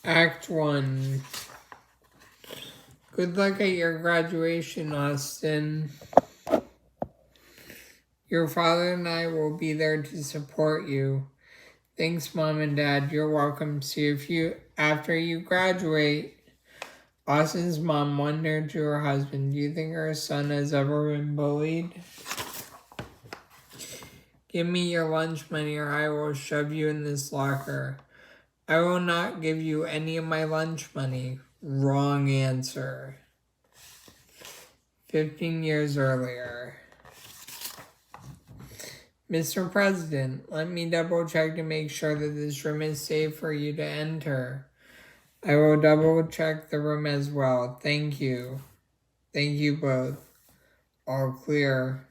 Act 1. Good luck at your graduation, Austin. Your father and I will be there to support you. Thanks, Mom and Dad. You're welcome. See after you graduate. Austin's mom wondered to her husband, do you think her son has ever been bullied? Give me your lunch money or I will shove you in this locker. I will not give you any of my lunch money. Wrong answer. 15 years earlier. Mr. President, let me double check to make sure that this room is safe for you to enter. I will double check the room as well. Thank you. Thank you both. All clear.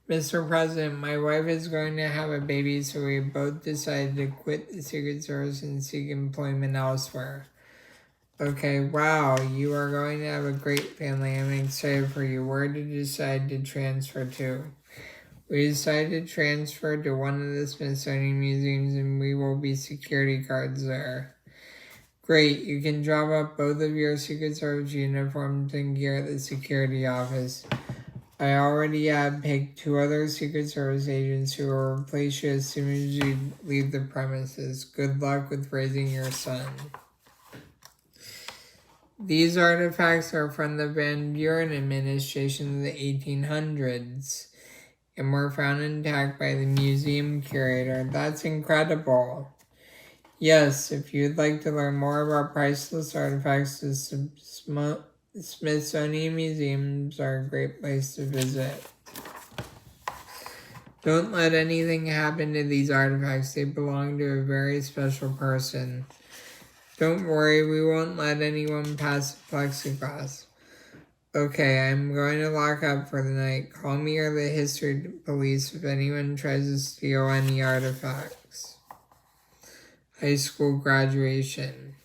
Mr. President, my wife is going to have a baby, so we both decided to quit the Secret Service and seek employment elsewhere. Okay, wow, you are going to have a great family. I'm excited for you. Where did you decide to transfer to? We decided to transfer to one of the Smithsonian museums and we will be security guards there. Great, you can drop off both of your Secret Service uniforms and gear at the security office. I already have picked 2 other Secret Service agents who will replace you as soon as you leave the premises. Good luck with raising your son. These artifacts are from the Van Buren administration of the 1800s and were found intact by the museum curator. That's incredible. Yes, if you'd like to learn more about priceless artifacts, the Smithsonian Museums are a great place to visit. Don't let anything happen to these artifacts. They belong to a very special person. Don't worry, we won't let anyone pass the plexiglass. Okay, I'm going to lock up for the night. Call me or the history police if anyone tries to steal any artifacts. High school graduation.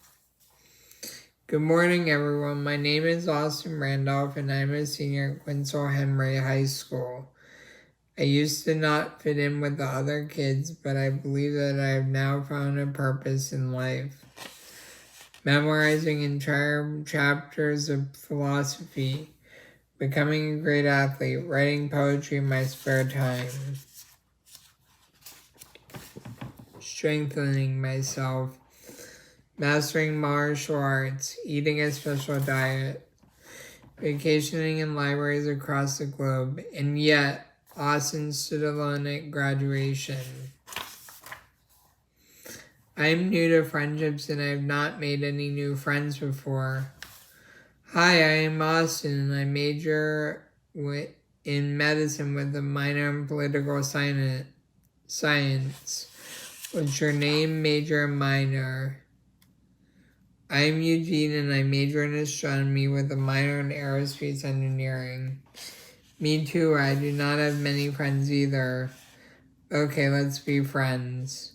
Good morning, everyone. My name is Austin Randolph, and I'm a senior at Quinsel Henry High School. I used to not fit in with the other kids, but I believe that I have now found a purpose in life. Memorizing entire chapters of philosophy, becoming a great athlete, writing poetry in my spare time, strengthening myself, mastering martial arts, eating a special diet, vacationing in libraries across the globe, and yet Austin stood alone at graduation. I'm new to friendships and I have not made any new friends before. Hi, I am Austin and I major in medicine with a minor in political science. What's your name, major, and minor? I am Eugene and I major in astronomy with a minor in aerospace engineering. Me too, I do not have many friends either. Okay, let's be friends.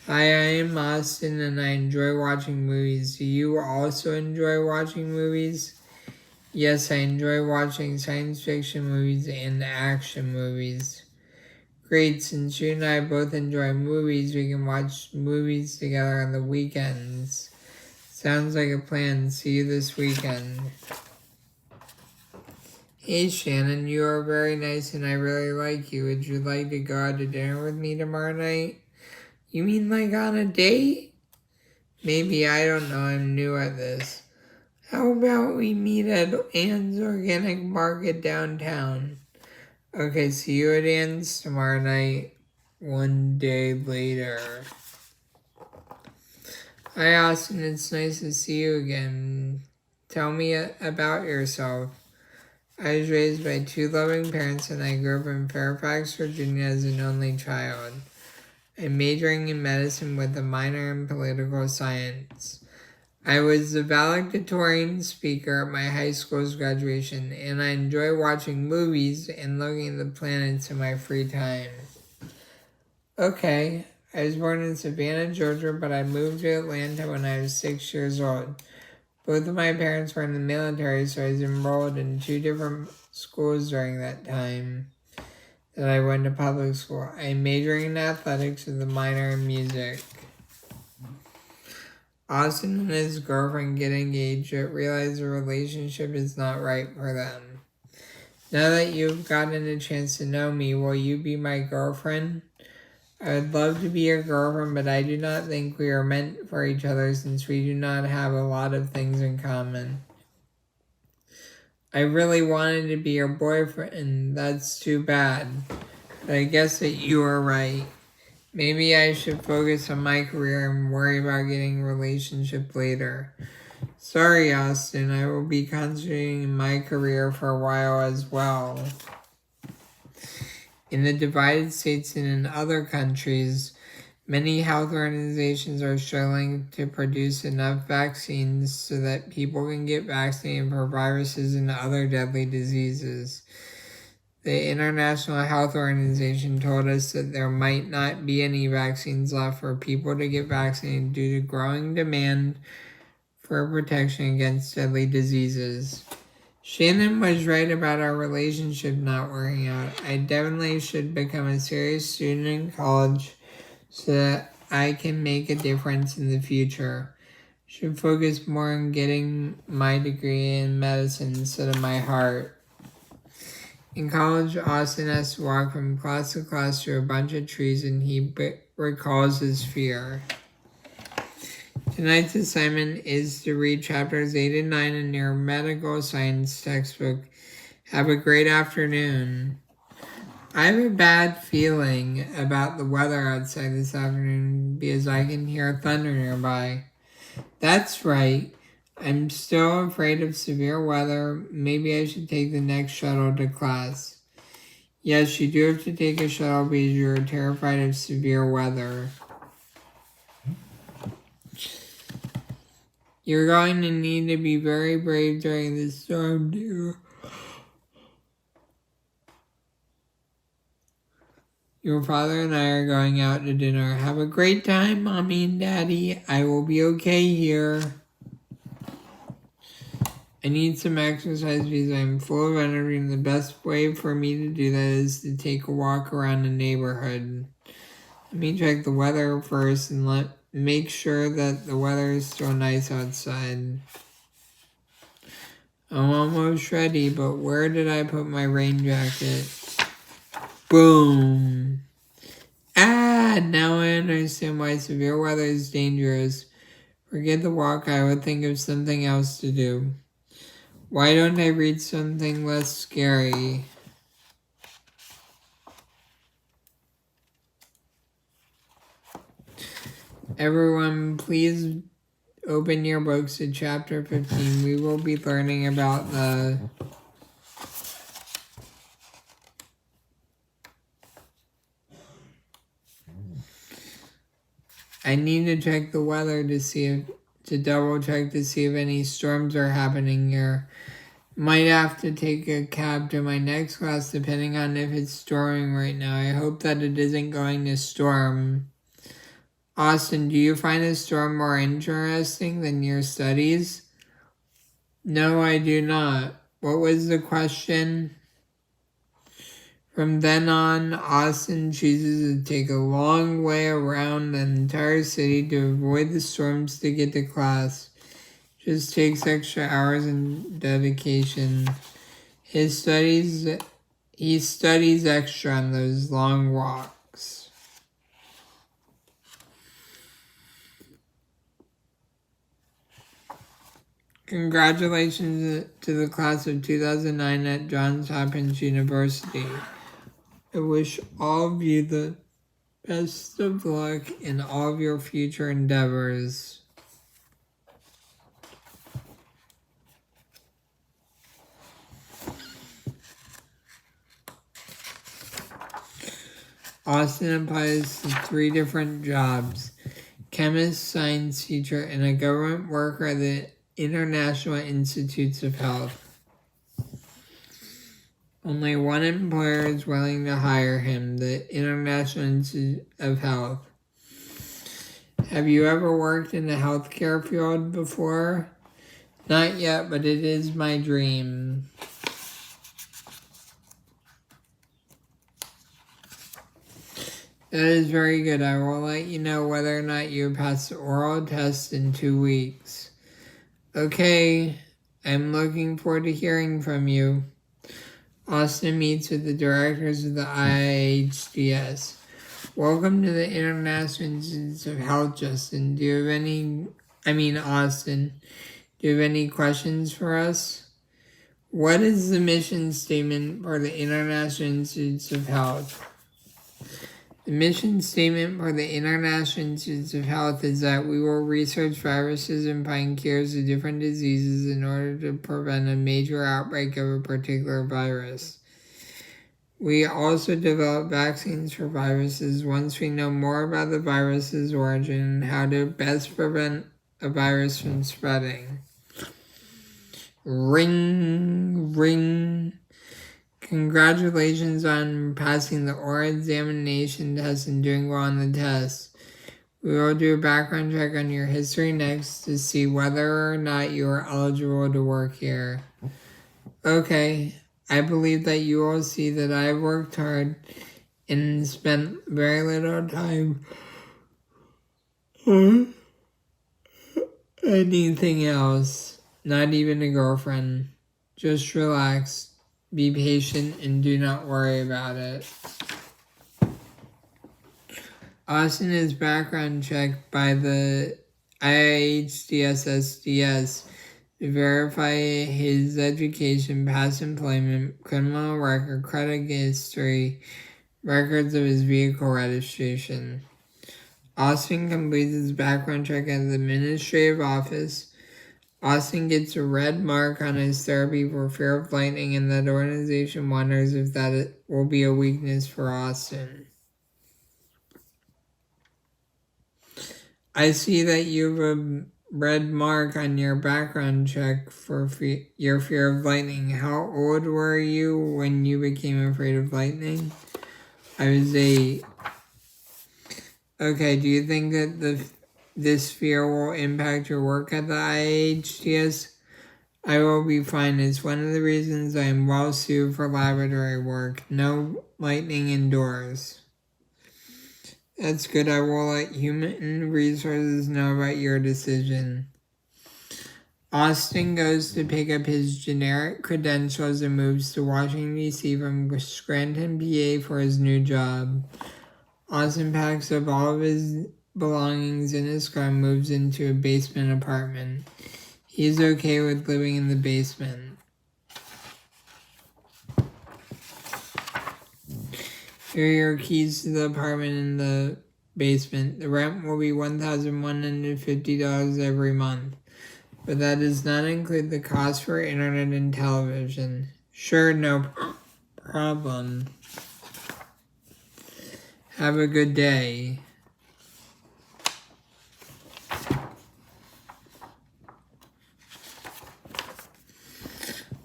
Hi, I am Austin and I enjoy watching movies. Do you also enjoy watching movies? Yes, I enjoy watching science fiction movies and action movies. Great, since you and I both enjoy movies, we can watch movies together on the weekends. Sounds like a plan. See you this weekend. Hey Shannon, you are very nice and I really like you. Would you like to go out to dinner with me tomorrow night? You mean like on a date? Maybe, I don't know, I'm new at this. How about we meet at Ann's Organic Market downtown? Okay, see you at Ann's tomorrow night, one day later. Hi Austin, it's nice to see you again. Tell me about yourself. I was raised by 2 loving parents and I grew up in Fairfax, Virginia as an only child. I'm majoring in medicine with a minor in political science. I was the valedictorian speaker at my high school's graduation, and I enjoy watching movies and looking at the planets in my free time. Okay, I was born in Savannah, Georgia, but I moved to Atlanta when I was 6 years old. Both of my parents were in the military, so I was enrolled in 2 different schools during that time that I went to public school. I'm majoring in athletics with a minor in music. Austin and his girlfriend get engaged but realize the relationship is not right for them. Now that you've gotten a chance to know me, will you be my girlfriend? I would love to be your girlfriend, but I do not think we are meant for each other since we do not have a lot of things in common. I really wanted to be your boyfriend. That's too bad. But I guess that you are right. Maybe I should focus on my career and worry about getting a relationship later. Sorry, Austin. I will be concentrating on my career for a while as well. In the divided states and in other countries, many health organizations are struggling to produce enough vaccines so that people can get vaccinated for viruses and other deadly diseases. The International Health Organization told us that there might not be any vaccines left for people to get vaccinated due to growing demand for protection against deadly diseases. Shannon was right about our relationship not working out. I definitely should become a serious student in college so that I can make a difference in the future. Should focus more on getting my degree in medicine instead of my heart. In college, Austin has to walk from class to class through a bunch of trees and he recalls his fear. Tonight's assignment is to read chapters 8 and 9 in your medical science textbook. Have a great afternoon. I have a bad feeling about the weather outside this afternoon because I can hear thunder nearby. That's right. I'm still afraid of severe weather. Maybe I should take the next shuttle to class. Yes, you do have to take a shuttle because you're terrified of severe weather. You're going to need to be very brave during this storm, dear. Your father and I are going out to dinner. Have a great time, Mommy and Daddy. I will be okay here. I need some exercise because I'm full of energy, and the best way for me to do that is to take a walk around the neighborhood. Let me check the weather first and make sure that the weather is still nice outside. I'm almost ready, but where did I put my rain jacket? Boom! Now I understand why severe weather is dangerous. Forget the walk, I would think of something else to do. Why don't I read something less scary? Everyone, please open your books to chapter 15. We will be learning about I need to check the weather to double check to see if any storms are happening here. Might have to take a cab to my next class depending on if it's storming right now. I hope that it isn't going to storm. Austin, do you find a storm more interesting than your studies? No, I do not. What was the question? From then on, Austin chooses to take a long way around the entire city to avoid the storms to get to class. Just takes extra hours and dedication. He studies extra on those long walks. Congratulations to the class of 2009 at Johns Hopkins University. I wish all of you the best of luck in all of your future endeavors. Austin applies to 3 different jobs: chemist, science teacher, and a government worker at the International Institutes of Health. Only one employer is willing to hire him, the International Institute of Health. Have you ever worked in the healthcare field before? Not yet, but it is my dream. That is very good. I will let you know whether or not you pass the oral test in 2 weeks. Okay, I'm looking forward to hearing from you. Austin meets with the directors of the IHDS. Welcome to the International Institute of Health, Justin. Austin, do you have any questions for us? What is the mission statement for the International Institutes of Health? The mission statement for the International Institutes of Health is that we will research viruses and find cures to different diseases in order to prevent a major outbreak of a particular virus. We also develop vaccines for viruses once we know more about the virus's origin and how to best prevent a virus from spreading. Ring, ring. Congratulations on passing the oral examination test and doing well on the test. We will do a background check on your history next to see whether or not you are eligible to work here. Okay, I believe that you will see that I have worked hard and spent very little time on anything else, not even a girlfriend. Just relax. Be patient and do not worry about it. Austin is background checked by the IHDS to verify his education, past employment, criminal record, credit history, records of his vehicle registration. Austin completes his background check at the administrative office. Austin gets a red mark on his therapy for fear of lightning, and that organization wonders if that will be a weakness for Austin. I see that you have a red mark on your background check for your fear of lightning. How old were you when you became afraid of lightning? I was 8. Okay, do you think that this fear will impact your work at the IHDS? I will be fine. It's one of the reasons I am well suited for laboratory work. No lightning indoors. That's good. I will let human resources know about your decision. Austin goes to pick up his generic credentials and moves to Washington, D.C. from Scranton, PA for his new job. Austin packs up all of his belongings in his car and moves into a basement apartment. He's okay with living in the basement. Here are your keys to the apartment in the basement. The rent will be $1,150 every month, but that does not include the cost for internet and television. Sure, no problem. Have a good day.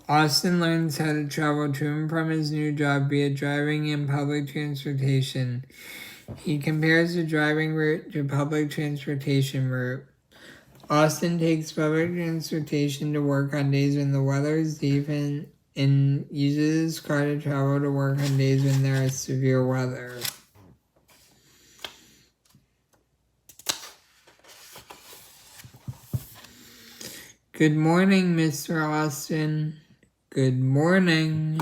Austin learns how to travel to and from his new job via driving and public transportation. He compares the driving route to public transportation route. Austin takes public transportation to work on days when the weather is decent and uses his car to travel to work on days when there is severe weather. Good morning, Mr. Austin. Good morning.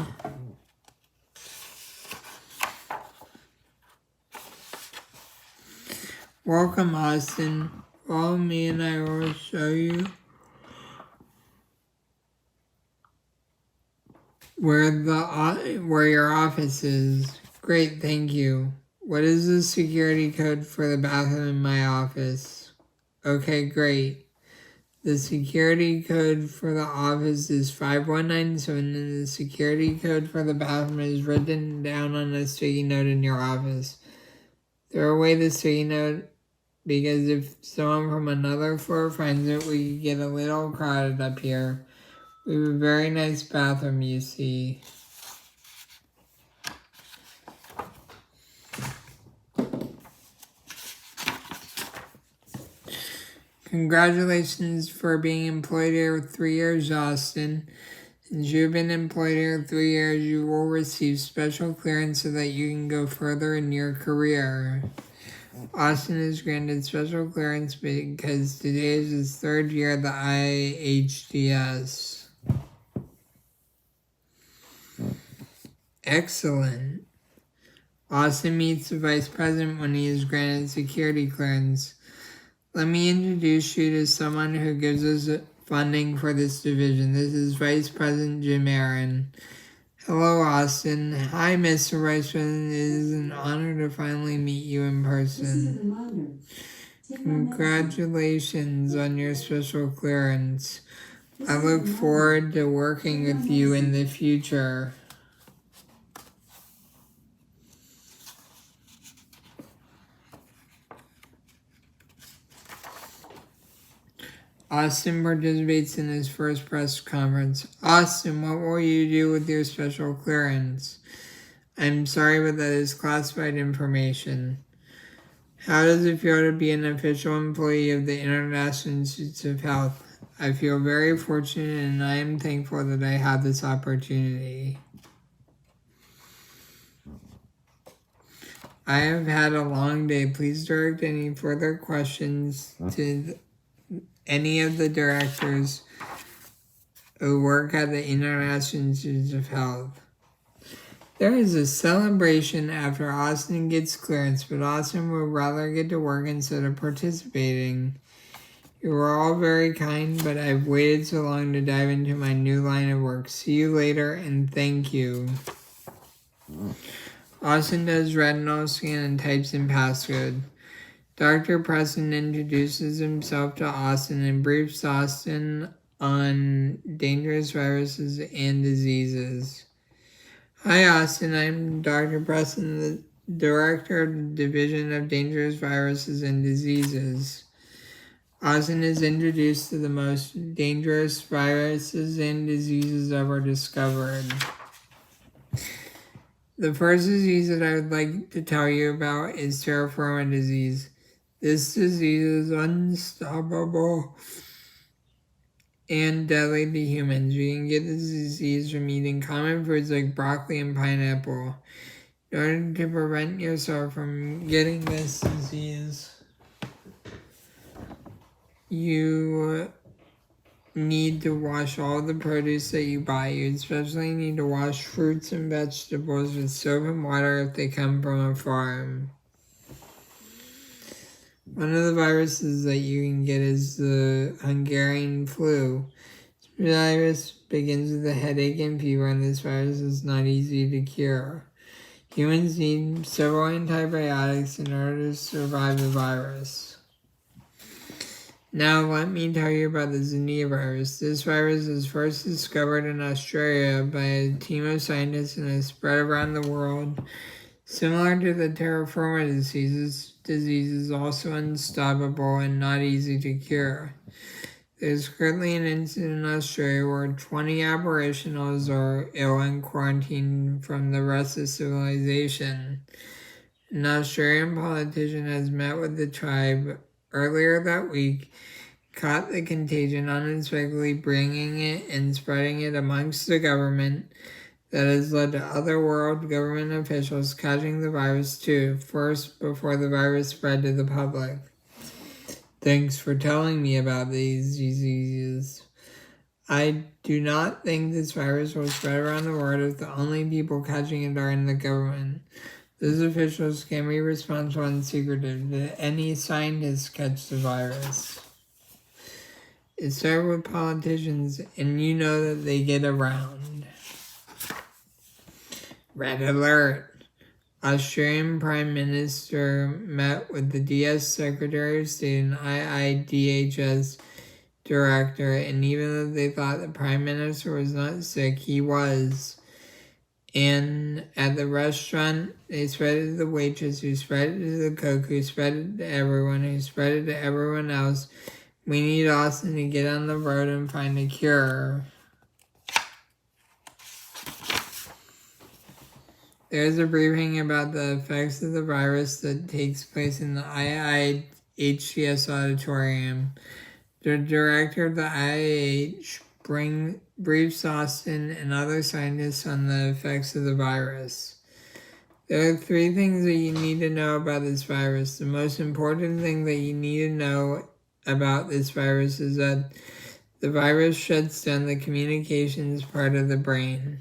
Welcome, Austin. Follow me and I will show you where your office is. Great, thank you. What is the security code for the bathroom in my office? Okay, great. The security code for the office is 5197, and the security code for the bathroom is written down on a sticky note in your office. Throw away the sticky note, because if someone from another floor finds it, we could get a little crowded up here. We have a very nice bathroom, you see. Congratulations for being employed here for 3 years, Austin. Since you've been employed here 3 years, you will receive special clearance so that you can go further in your career. Austin is granted special clearance because today is his 3rd year at the IHDS. Excellent. Austin meets the Vice President when he is granted security clearance. Let me introduce you to someone who gives us funding for this division. This is Vice President Jim Aaron. Hello, Austin. Hi, Mr. Vice President. It is an honor to finally meet you in person. Congratulations on your special clearance. I look forward to working with you in the future. Austin participates in his first press conference. Austin, what will you do with your special clearance? I'm sorry, but that is classified information. How does it feel to be an official employee of the International Institutes of Health? I feel very fortunate and I am thankful that I have this opportunity. I have had a long day. Please direct any further questions to any of the directors who work at the International Institutes of Health. There is a celebration after Austin gets clearance, but Austin would rather get to work instead of participating. You are all very kind, but I've waited so long to dive into my new line of work. See you later, and thank you. Austin does retinal scan and types in passcode. Dr. Preston introduces himself to Austin and briefs Austin on dangerous viruses and diseases. Hi, Austin. I'm Dr. Preston, the Director of the Division of Dangerous Viruses and Diseases. Austin is introduced to the most dangerous viruses and diseases ever discovered. The first disease that I would like to tell you about is terra firma disease. This disease is unstoppable and deadly to humans. You can get this disease from eating common foods like broccoli and pineapple. In order to prevent yourself from getting this disease, you need to wash all the produce that you buy. You especially need to wash fruits and vegetables with soap and water if they come from a farm. One of the viruses that you can get is the Hungarian flu. This virus begins with a headache and fever, and this virus is not easy to cure. Humans need several antibiotics in order to survive the virus. Now let me tell you about the Zania virus. This virus was first discovered in Australia by a team of scientists and has spread around the world. Similar to the terra firma disease is also unstoppable and not easy to cure. There's currently an incident in Australia where 20 aboriginals are ill and quarantined from the rest of civilization. An Australian politician has met with the tribe earlier that week, caught the contagion unexpectedly, bringing it and spreading it amongst the government. That has led to other world government officials catching the virus too, first before the virus spread to the public. Thanks for telling me about these diseases. I do not think this virus will spread around the world if the only people catching it are in the government. Those officials can be responsible and secretive. Did any scientists catch the virus? It started with politicians, and you know that they get around. Red alert! Australian Prime Minister met with the DS Secretary of State and IIDHS Director, and even though they thought the Prime Minister was not sick, he was. And at the restaurant, they spread it to the waitress, who spread it to the cook, who spread it to everyone, who spread it to everyone else. We need Austin to get on the road and find a cure. There's a briefing about the effects of the virus that takes place in the IIHDS auditorium. The director of the IIH briefs Austin and other scientists on the effects of the virus. There are 3 things that you need to know about this virus. The most important thing that you need to know about this virus is that the virus shuts down the communications part of the brain.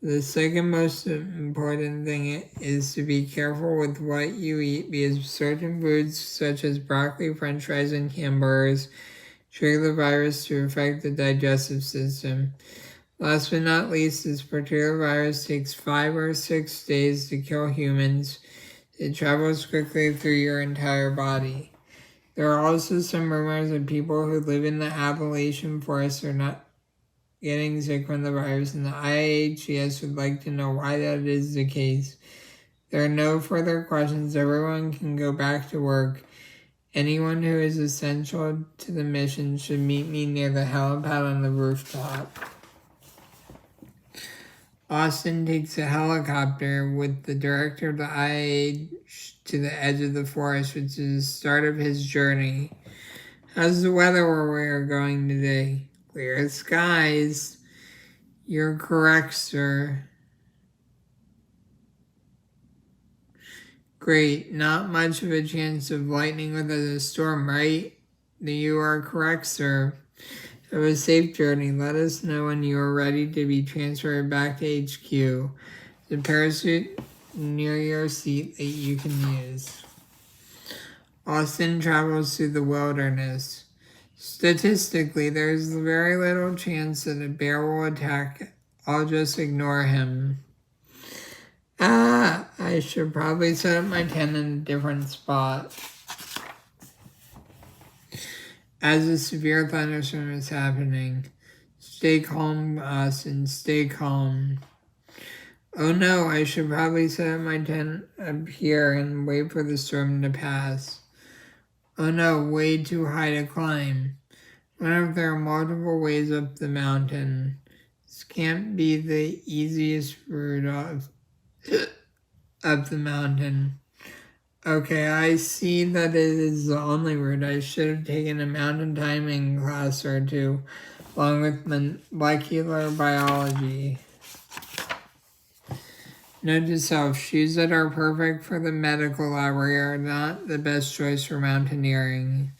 The second most important thing is to be careful with what you eat because certain foods such as broccoli, french fries, and hamburgers trigger the virus to affect the digestive system. Last but not least, this particular virus takes 5 or 6 days to kill humans. It travels quickly through your entire body. There are also some rumors of people who live in the Appalachian forest are not getting sick from the virus, and the IAHS would like to know why that is the case. There are no further questions. Everyone can go back to work. Anyone who is essential to the mission should meet me near the helipad on the rooftop. Austin takes a helicopter with the director of the IAH to the edge of the forest, which is the start of his journey. How's the weather where we are going today? Clear skies. You're correct, sir. Great. Not much of a chance of lightning with a storm, right? You are correct, sir. Have a safe journey. Let us know when you are ready to be transferred back to HQ. The parachute near your seat that you can use. Austin travels through the wilderness. Statistically, there is very little chance that a bear will attack. I'll just ignore him. I should probably set up my tent in a different spot. As a severe thunderstorm is happening, stay calm, Austin, stay calm. Oh no, I should probably set up my tent up here and wait for the storm to pass. Oh no, way too high to climb. What if there are multiple ways up the mountain? This can't be the easiest route up the mountain. Okay, I see that it is the only route. I should have taken a mountain climbing class or 2, along with molecular biology. Note to self, shoes that are perfect for the medical library are not the best choice for mountaineering.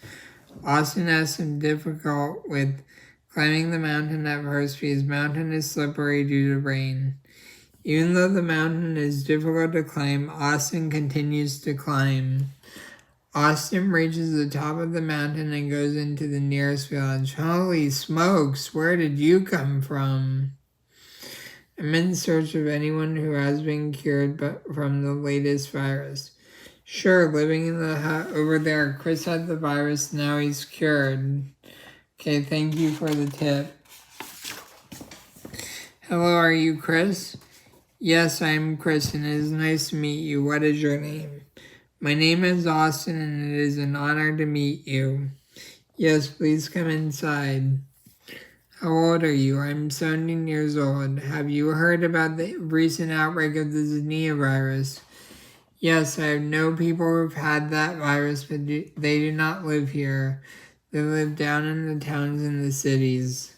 Austin has some difficult with climbing the mountain at first because the mountain is slippery due to rain. Even though the mountain is difficult to climb, Austin continues to climb. Austin reaches the top of the mountain and goes into the nearest village. Holy smokes, where did you come from? I'm in search of anyone who has been cured from the latest virus. Sure, living in the hut over there. Chris had the virus, now he's cured. Okay, thank you for the tip. Hello, are you Chris? Yes, I'm Chris, and it is nice to meet you. What is your name? My name is Austin, and it is an honor to meet you. Yes, please come inside. How old are you? I'm 17 years old. Have you heard about the recent outbreak of the Zania virus? Yes, I know people who've had that virus, but they do not live here. They live down in the towns and the cities.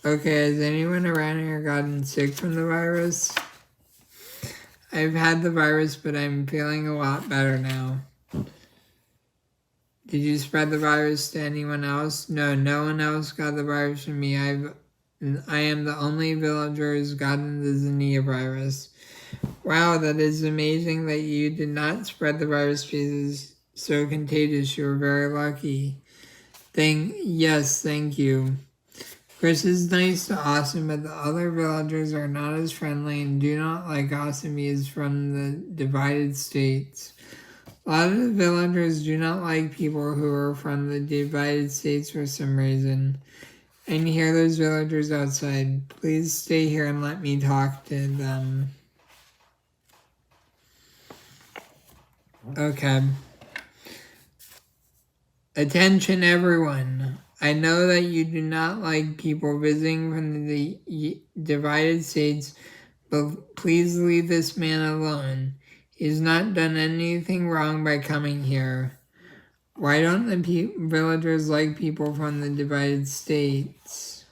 Okay, has anyone around here gotten sick from the virus? I've had the virus, but I'm feeling a lot better now. Did you spread the virus to anyone else? No, no one else got the virus from me. I am the only villager who's gotten the Zania virus. Wow, that is amazing that you did not spread the virus because it's so contagious. You were very lucky. Yes, thank you. Chris is nice to Austin, but the other villagers are not as friendly and do not like Austin because he's from the divided states. A lot of the villagers do not like people who are from the divided states for some reason. I can hear those villagers outside. Please stay here and let me talk to them. Okay. Attention everyone. I know that you do not like people visiting from the divided states, but please leave this man alone. He's not done anything wrong by coming here. Why don't the villagers like people from the divided states?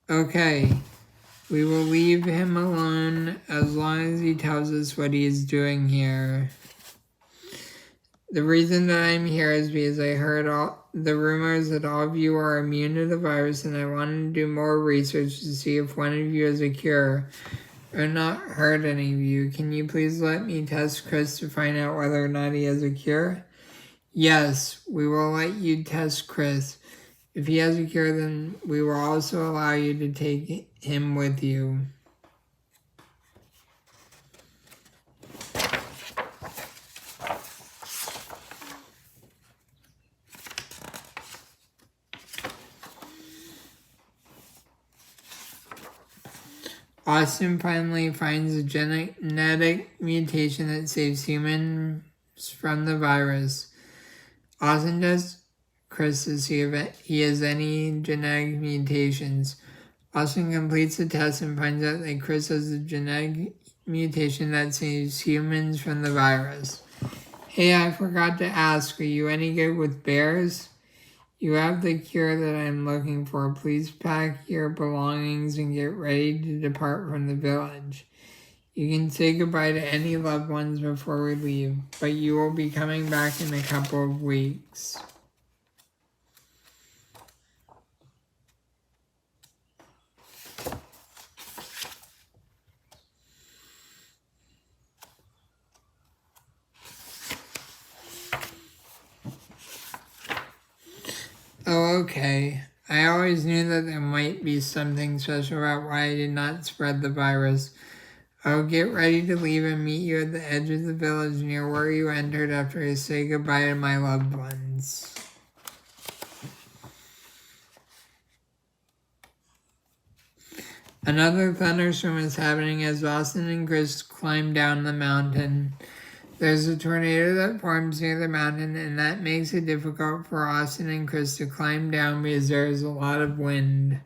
Okay, we will leave him alone as long as he tells us what he is doing here. The reason that I'm here is because I heard all the rumors that all of you are immune to the virus, and I wanted to do more research to see if one of you has a cure. I've not heard any of you. Can you please let me test Chris to find out whether or not he has a cure? Yes, we will let you test Chris. If he has a cure, then we will also allow you to take him with you. Austin finally finds a genetic mutation that saves humans from the virus. Austin tests Chris to see if he has any genetic mutations. Austin completes the test and finds out that Chris has a genetic mutation that saves humans from the virus. Hey, I forgot to ask, are you any good with bears? You have the cure that I'm looking for. Please pack your belongings and get ready to depart from the village. You can say goodbye to any loved ones before we leave, but you will be coming back in a couple of weeks. Oh, okay. I always knew that there might be something special about why I did not spread the virus. I'll get ready to leave and meet you at the edge of the village near where you entered after I say goodbye to my loved ones. Another thunderstorm is happening as Austin and Chris climb down the mountain. There's a tornado that forms near the mountain, and that makes it difficult for Austin and Chris to climb down because there is a lot of wind.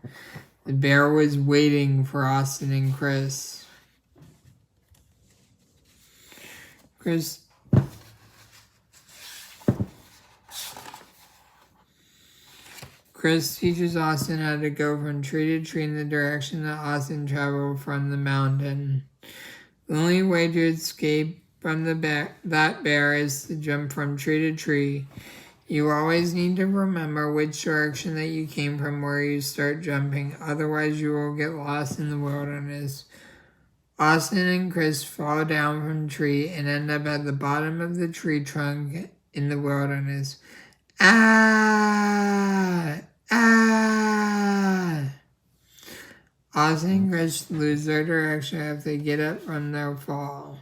The bear was waiting for Austin and Chris. Chris teaches Austin how to go from tree to tree in the direction that Austin traveled from the mountain. The only way to escape from that bear is to jump from tree to tree. You always need to remember which direction that you came from where you start jumping, otherwise you will get lost in the wilderness. Austin and Chris fall down from the tree and end up at the bottom of the tree trunk in the wilderness. Ah! Ah! Austin and Chris lose their direction if they get up from their fall.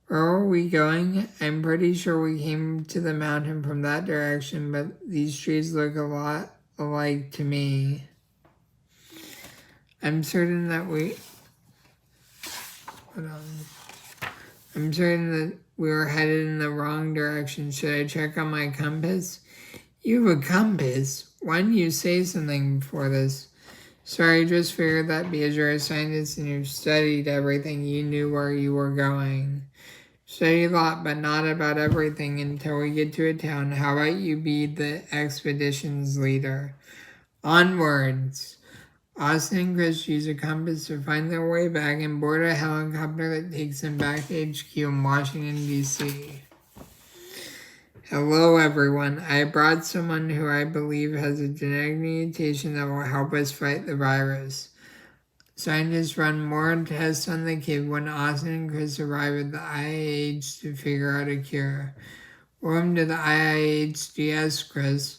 Where are we going? I'm pretty sure we came to the mountain from that direction, but these trees look a lot alike to me. I'm certain that we were headed in the wrong direction. Should I check on my compass? You have a compass? Why didn't you say something before this? Sorry, I just figured that because you're a scientist and you've studied everything, you knew where you were going. Study a lot, but not about everything until we get to a town. How about you be the expedition's leader? Onwards! Austin and Chris use a compass to find their way back and board a helicopter that takes them back to HQ in Washington, D.C. Hello, everyone. I brought someone who I believe has a genetic mutation that will help us fight the virus. Scientists run more tests on the kid when Austin and Chris arrive at the IIH to figure out a cure. Welcome to the IIH DS, Chris.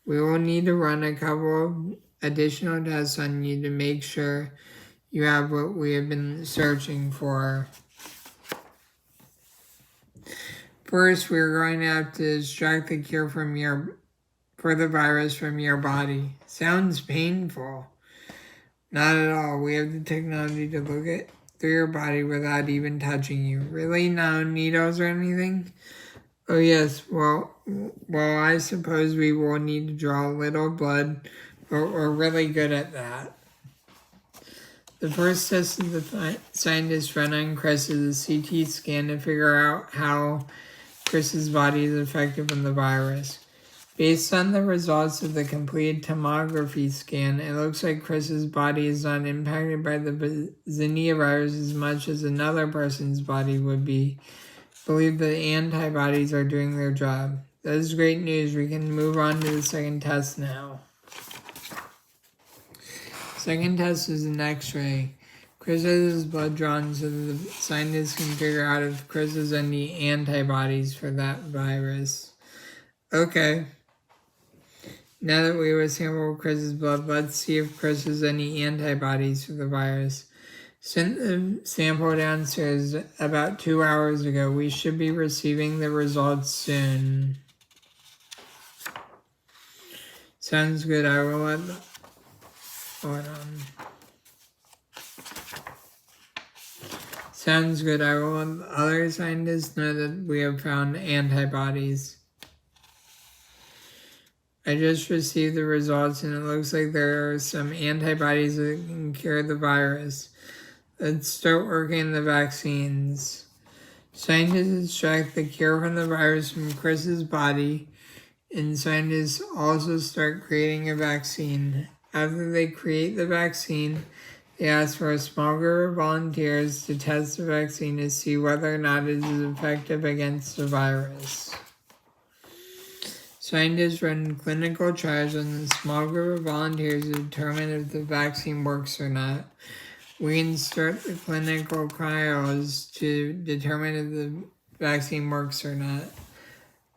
We will need to run a couple of additional tests on you to make sure you have what we have been searching for. First, we're going to have to extract the cure for the virus from your body. Sounds painful. Not at all. We have the technology to look through your body without even touching you. Really? No needles or anything? Oh yes, well, I suppose we will need to draw a little blood, but we're really good at that. The first test that the scientists run on Chris is a CT scan to figure out how Chris's body is affected from the virus. Based on the results of the complete tomography scan, it looks like Chris's body is not impacted by the Zania virus as much as another person's body would be. Believe the antibodies are doing their job. That is great news. We can move on to the second test now. Second test is an x-ray. Chris has his blood drawn so that the scientists can figure out if Chris has any antibodies for that virus. Okay. Now that we have sampled Chris's blood, let's see if Chris has any antibodies for the virus. Sent the sample downstairs about 2 hours ago. We should be receiving the results soon. Sounds good. I will let... Hold on. Sounds good. I will let other scientists know that we have found antibodies. I just received the results and it looks like there are some antibodies that can cure the virus. Let's start working on the vaccines. Scientists extract the cure from the virus from Chris's body, and scientists also start creating a vaccine. After they create the vaccine, they ask for a small group of volunteers to test the vaccine to see whether or not it is effective against the virus. Scientists run clinical trials on a small group of volunteers to determine if the vaccine works or not. We can start the clinical trials to determine if the vaccine works or not.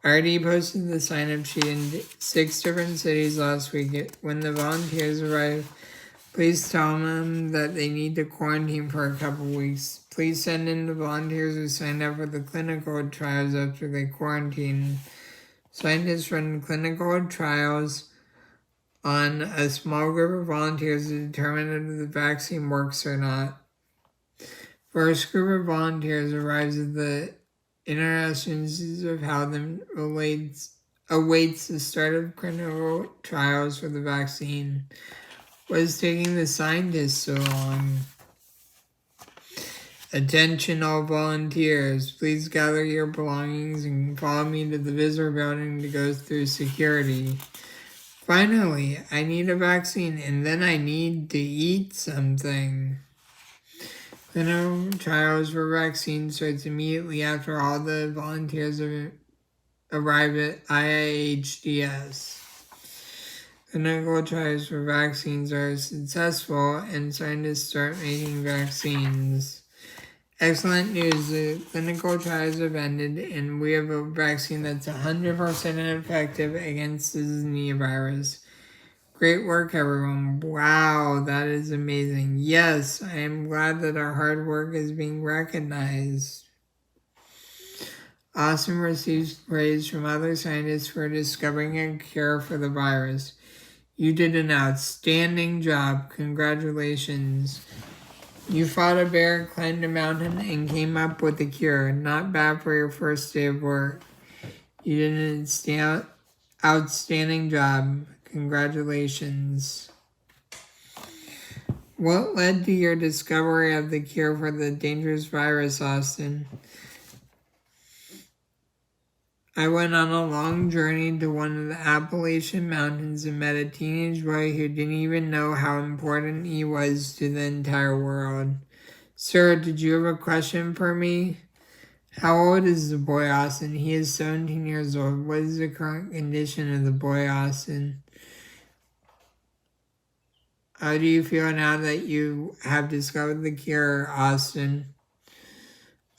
I already posted the sign-up sheet in 6 different cities last week. When the volunteers arrive, please tell them that they need to quarantine for a couple weeks. Please send in the volunteers who signed up for the clinical trials after they quarantine. Scientists run clinical trials on a small group of volunteers to determine if the vaccine works or not. First group of volunteers arrives at the International Institute of Health and awaits the start of clinical trials for the vaccine. What is taking the scientists so long? Attention all volunteers, please gather your belongings and follow me to the visitor building to go through security. Finally, I need a vaccine and then I need to eat something. Clinical trials for vaccines starts immediately after all the volunteers arrive at IIHDS. Clinical trials for vaccines are successful and scientists start making vaccines. Excellent news, the clinical trials have ended and we have a vaccine that's 100% effective against the Zania virus. Great work, everyone. Wow, that is amazing. Yes, I am glad that our hard work is being recognized. Austin receives praise from other scientists for discovering a cure for the virus. You did an outstanding job. Congratulations. You fought a bear, climbed a mountain, and came up with a cure. Not bad for your first day of work. You did an outstanding job. Congratulations. What led to your discovery of the cure for the dangerous virus, Austin? I went on a long journey to one of the Appalachian Mountains and met a teenage boy who didn't even know how important he was to the entire world. Sir, did you have a question for me? How old is the boy, Austin? He is 17 years old. What is the current condition of the boy, Austin? How do you feel now that you have discovered the cure, Austin?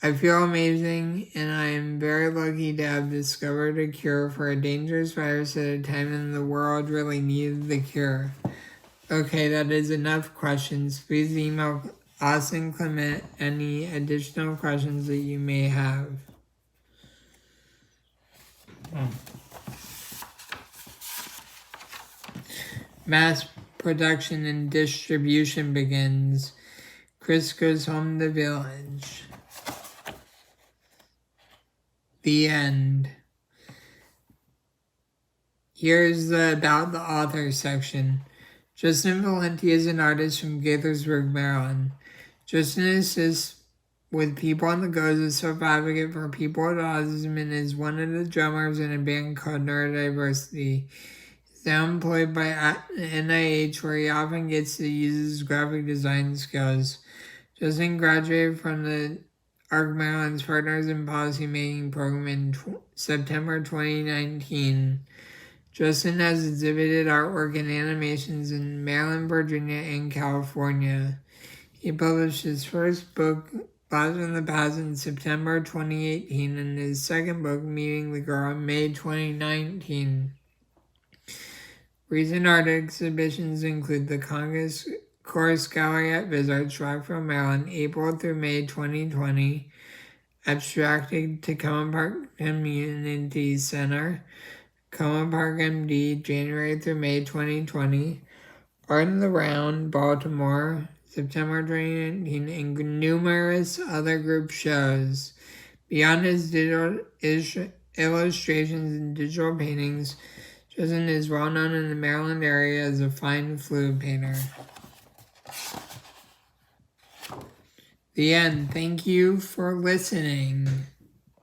I feel amazing, and I am very lucky to have discovered a cure for a dangerous virus at a time when the world really needed the cure. Okay, that is enough questions. Please email Austin Clement any additional questions that you may have. Mass production and distribution begins. Chris goes home to village. The end. Here's the About the Author section. Justin Valenti is an artist from Gaithersburg, Maryland. Justin assists with People on the Go as a self-advocate for people with autism and is one of the drummers in a band called Neurodiversity. He's now employed by NIH, where he often gets to use his graphic design skills. Justin graduated from the ARC Maryland's Partners in Policy Making program in September 2019. Justin has exhibited artwork and animations in Maryland, Virginia, and California. He published his first book, Blast from the Past, in September 2018, and his second book, Meeting the Girl, in May 2019. Recent art exhibitions include the Congress Course Gallery at Vizards, Rockville, Maryland, April through May 2020, Abstracted Tacoma Park Community Center, Tacoma Park, MD, January through May 2020, Art in the Round, Baltimore, September 2019, and numerous other group shows. Beyond his digital illustrations and digital paintings, Justin is well known in the Maryland area as a fine fluid painter. The end. Thank you for listening.